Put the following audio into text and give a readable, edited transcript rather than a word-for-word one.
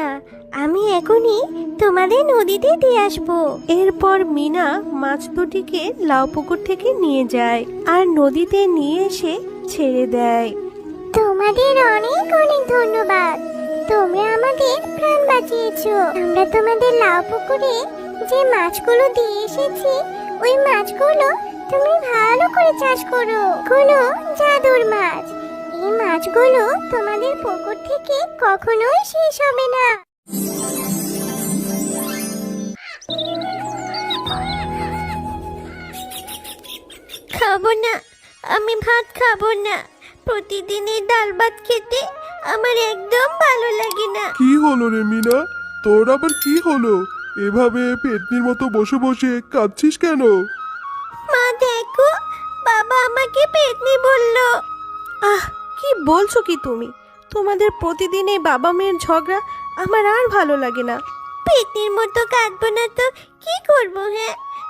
না, আমি এখনই তোমাদের নদীতে দিয়ে আসবো। এরপর মিনা মাছ দুটিকে লাউ পুকুর থেকে নিয়ে যায় আর নদীতে নিয়ে এসে ছেড়ে দেয়। তোমাদের অনেক অনেক ধন্যবাদ, তোমরা আমাদের প্রাণ বাঁচিয়েছো। আমরা তোমাদের লাউ পুকুরে যে মাছগুলো দিয়ে এসেছি, ওই মাছগুলো তুমি ভালো করে চাষ করো। গুলো জাদুর মাছ, এই মাছগুলো তোমাদের পুকুর থেকে কখনোই শেষ হবে না। খাবো না, আমি ভাত খাবো না। প্রতিদিন এই ডাল ভাত খেতে আমার একদম ভালো লাগে না। কি হলো রে মিনা, তোর আবার কি হলো? এভাবে পেতনির মতো বসে বসে কাঁদছিস কেন? মা দেখো, বাবা আমাকে পেতনি বললো। আহ, কি বলছো কি তুমি? তোমাদের প্রতিদিন এই বাবা মেয়ের ঝগড়া আমার আর ভালো লাগে না। পেতনির মতো কাঁদবো না তো কি করবো? হ্যাঁ,